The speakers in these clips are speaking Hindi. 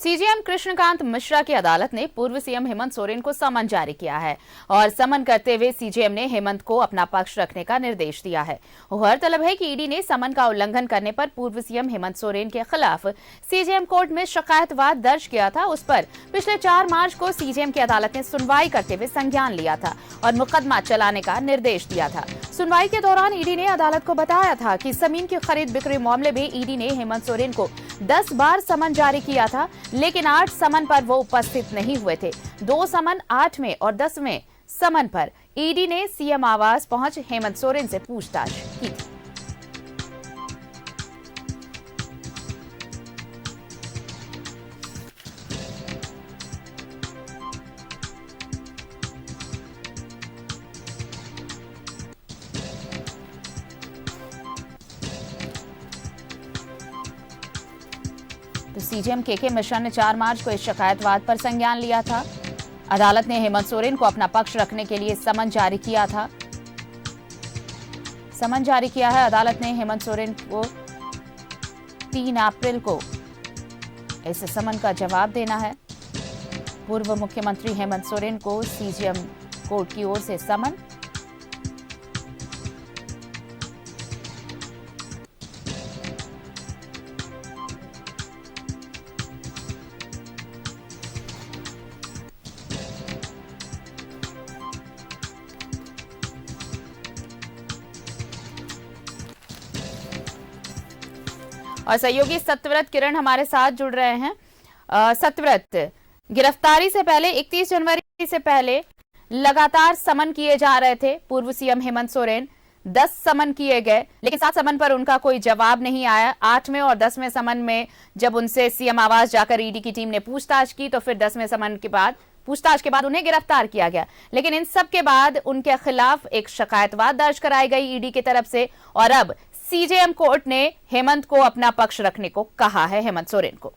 सीजेएम कृष्णकांत मिश्रा की अदालत ने पूर्व सीएम हेमंत सोरेन को समन जारी किया है और समन करते हुए सीजेएम ने हेमंत को अपना पक्ष रखने का निर्देश दिया है। गौरतलब है कि ईडी ने समन का उल्लंघन करने पर पूर्व सीएम हेमंत सोरेन के खिलाफ सीजेएम कोर्ट में शिकायतवाद दर्ज किया था। उस पर पिछले 4 मार्च को सीजेएम की अदालत ने सुनवाई करते हुए संज्ञान लिया था और मुकदमा चलाने का निर्देश दिया था। सुनवाई के दौरान ईडी ने अदालत को बताया था कि जमीन की खरीद बिक्री मामले में ईडी ने हेमंत सोरेन को 10 बार समन जारी किया था, लेकिन 8 समन पर वो उपस्थित नहीं हुए थे। 2 समन 8वें और 10वें समन पर ईडी ने सीएम आवास पहुंच हेमंत सोरेन से पूछताछ की थी। तो सीजेएम के मिश्रा ने 4 मार्च को इस शिकायतवाद पर संज्ञान लिया था। अदालत ने हेमंत सोरेन को अपना पक्ष रखने के लिए समन जारी किया था। समन जारी किया है अदालत ने हेमंत सोरेन को 3 अप्रैल को इस समन का जवाब देना है। पूर्व मुख्यमंत्री हेमंत सोरेन को सीजेएम कोर्ट की ओर से समन। और सहयोगी सत्यव्रत किरण हमारे साथ जुड़ रहे हैं। सत्यव्रत, गिरफ्तारी से पहले 31 जनवरी से पहले लगातार समन किए जा रहे थे पूर्व सीएम हेमंत सोरेन। 10 समन किए गए, लेकिन 7 समन पर उनका कोई जवाब नहीं आया। 8वें और 10वें समन में जब उनसे सीएम आवास जाकर ईडी की टीम ने पूछताछ की, तो फिर 10वें समन के बाद पूछताछ के बाद उन्हें गिरफ्तार किया गया। लेकिन इन सब के बाद उनके खिलाफ एक शिकायतवाद दर्ज कराई गई ईडी की तरफ से और अब सीजेएम कोर्ट ने हेमंत को अपना पक्ष रखने को कहा है, हेमंत सोरेन को।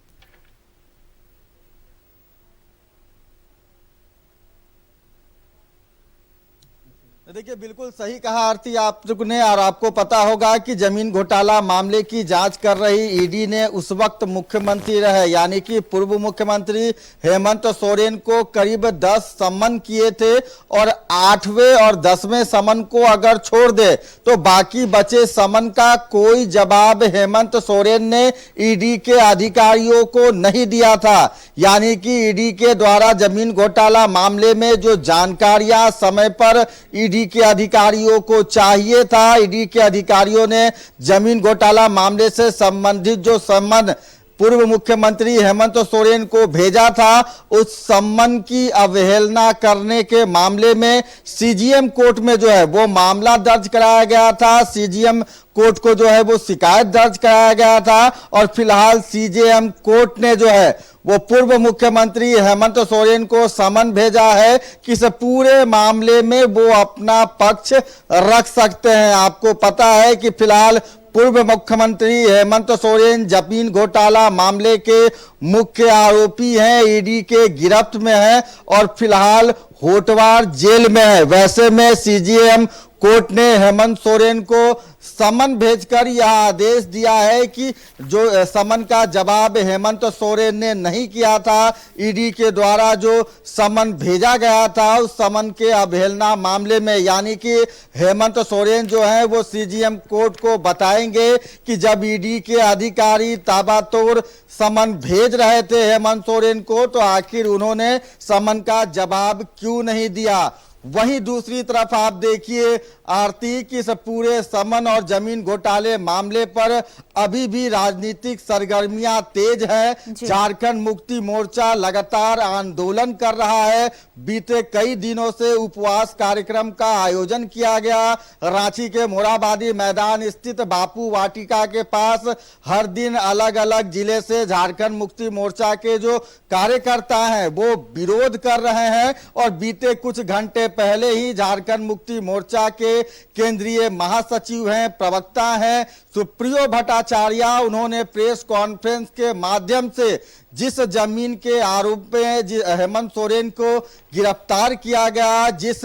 देखिए, बिल्कुल सही कहा आरती आपने। और आपको पता होगा कि जमीन घोटाला मामले की जांच कर रही ईडी ने उस वक्त मुख्यमंत्री रहे यानी कि पूर्व मुख्यमंत्री हेमंत सोरेन को करीब 10 समन किए थे और 8वें और 10वें समन को अगर छोड़ दे तो बाकी बचे समन का कोई जवाब हेमंत सोरेन ने ईडी के अधिकारियों को नहीं दिया था। यानी कि ईडी के द्वारा जमीन घोटाला मामले में जो जानकारियां समय पर ईडी के अधिकारियों को चाहिए था, ईडी के अधिकारियों ने जमीन घोटाला मामले से संबंधित जो सम्मन पूर्व मुख्यमंत्री हेमंत सोरेन को भेजा था, उस सम्मन की अवहेलना करने के मामले में सीजेएम कोर्ट में जो है वो मामला दर्ज कराया गया था। सीजेएम कोर्ट को जो है वो शिकायत दर्ज कराया गया था और फिलहाल सीजेएम कोर्ट ने जो है वो पूर्व मुख्यमंत्री हेमंत सोरेन को समन भेजा है कि इस पूरे मामले में वो अपना पक्ष रख सकते हैं। आपको पता है कि फिलहाल पूर्व मुख्यमंत्री हेमंत सोरेन जमीन घोटाला मामले के मुख्य आरोपी हैं, ईडी के गिरफ्त में हैं और फिलहाल होटवार जेल में है। वैसे में सीजेएम कोर्ट ने हेमंत सोरेन को समन भेजकर यह आदेश दिया है कि जो समन का जवाब हेमंत सोरेन ने नहीं किया था, ईडी के द्वारा जो समन भेजा गया था उस समन के अवहेलना मामले में, यानी कि हेमंत सोरेन जो है वो सीजेएम कोर्ट को बताएंगे कि जब ईडी के अधिकारी ताबड़तोड़ समन भेज रहे थे हेमंत सोरेन को तो आखिर उन्होंने समन का जवाब क्यों नहीं दिया। वहीं दूसरी तरफ आप देखिए आरती की इस पूरे समन और जमीन घोटाले मामले पर अभी भी राजनीतिक सरगर्मियां तेज है। झारखंड मुक्ति मोर्चा लगातार आंदोलन कर रहा है। बीते कई दिनों से उपवास कार्यक्रम का आयोजन किया गया। रांची के मोरहाबादी मैदान स्थित बापू वाटिका के पास हर दिन अलग अलग जिले से झारखंड मुक्ति मोर्चा के जो कार्यकर्ता हैं वो विरोध कर रहे हैं और बीते कुछ घंटे पहले ही झारखंड मुक्ति मोर्चा के केंद्रीय महासचिव हैं, प्रवक्ता हैं सुप्रियो भट्टाचार्य उन्होंने प्रेस कॉन्फ्रेंस के माध्यम से जिस जमीन के आरोप में हेमंत सोरेन को गिरफ्तार किया गया, जिस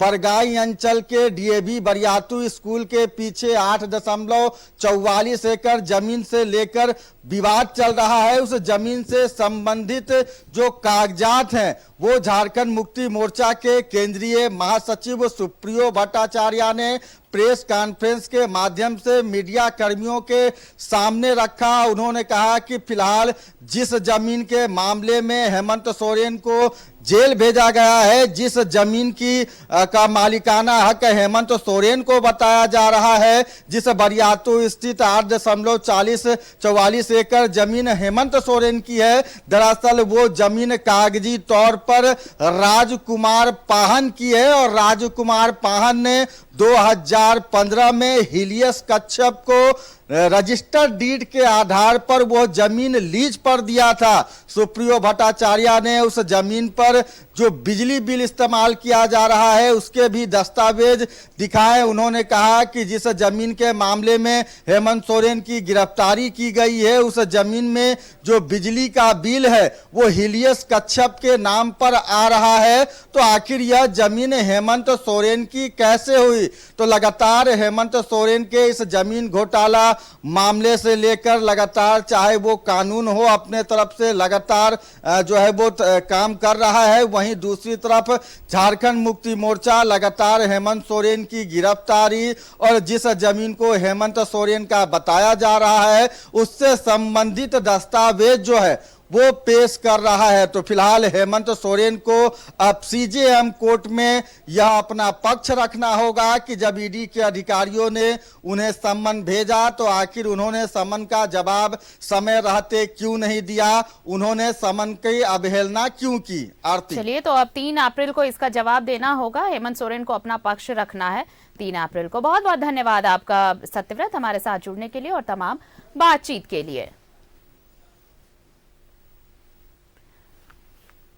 बरगाई अंचल के डीएवी बरियातू स्कूल के पीछे 8.44 एकड़ जमीन से लेकर विवाद चल रहा है, उस जमीन से संबंधित जो कागजात हैं वो झारखंड मुक्ति मोर्चा के केंद्रीय महासचिव सुप्रियो भट्टाचार्य ने प्रेस कॉन्फ्रेंस के माध्यम से मीडिया कर्मियों के सामने रखा। उन्होंने कहा कि फिलहाल जिस जमीन के मामले में हेमंत सोरेन को जेल भेजा गया है, जिस जमीन की का मालिकाना हक हेमंत सोरेन को बताया जा रहा है, जिस बरियातू स्थित 8.44 एकड़ जमीन हेमंत सोरेन की है, दरअसल वो जमीन कागजी तौर पर राजकुमार पाहन की है और राजकुमार पाहन ने 2015 में हिलियस कच्छप को रजिस्टर्ड डीड के आधार पर वो जमीन लीज पर दिया था। सुप्रियो भट्टाचार्य ने उस जमीन पर जो बिजली बिल इस्तेमाल किया जा रहा है उसके भी दस्तावेज दिखाए। उन्होंने कहा कि जिस जमीन के मामले में हेमंत सोरेन की गिरफ्तारी की गई है, उस जमीन में जो बिजली का बिल है वो हिलियस कच्छप के नाम पर आ रहा है, तो आखिर यह जमीन हेमंत सोरेन की कैसे हुई? तो लगातार हेमंत सोरेन के इस जमीन घोटाला मामले से लेकर लगातार चाहे वो कानून हो अपने तरफ से लगातार जो है वो काम कर रहा है, वहीं दूसरी तरफ झारखंड मुक्ति मोर्चा लगातार हेमंत सोरेन की गिरफ्तारी और जिस जमीन को हेमंत सोरेन का बताया जा रहा है उससे संबंधित दस्तावेज जो है वो पेश कर रहा है। तो फिलहाल हेमंत सोरेन को अब सीजेएम कोर्ट में यह अपना पक्ष रखना होगा कि जब ईडी के अधिकारियों ने उन्हें सम्मन भेजा तो आखिर उन्होंने सम्मन का जवाब समय रहते क्यों नहीं दिया, उन्होंने सम्मन की अवहेलना क्यों की। आरती, चलिए, तो अब 3 अप्रैल को इसका जवाब देना होगा, हेमंत सोरेन को अपना पक्ष रखना है 3 अप्रैल को। बहुत बहुत धन्यवाद आपका सत्यव्रत हमारे साथ जुड़ने के लिए और तमाम बातचीत के लिए।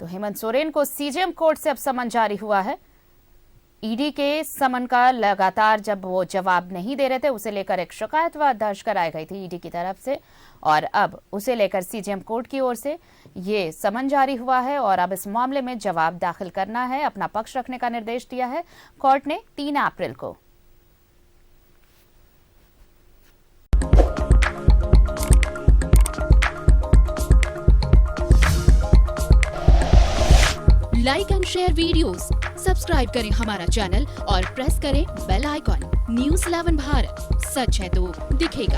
तो हेमंत सोरेन को सीजेएम कोर्ट से अब समन जारी हुआ है। ईडी के समन का लगातार जब वो जवाब नहीं दे रहे थे उसे लेकर एक शिकायत दर्ज कराई गई थी ईडी की तरफ से और अब उसे लेकर सीजेएम कोर्ट की ओर से ये समन जारी हुआ है और अब इस मामले में जवाब दाखिल करना है, अपना पक्ष रखने का निर्देश दिया है कोर्ट ने 3 अप्रैल को। Like and share videos, subscribe करें हमारा चैनल और प्रेस करें बेल आइकॉन। न्यूज़ 11 भारत, सच है तो दिखेगा।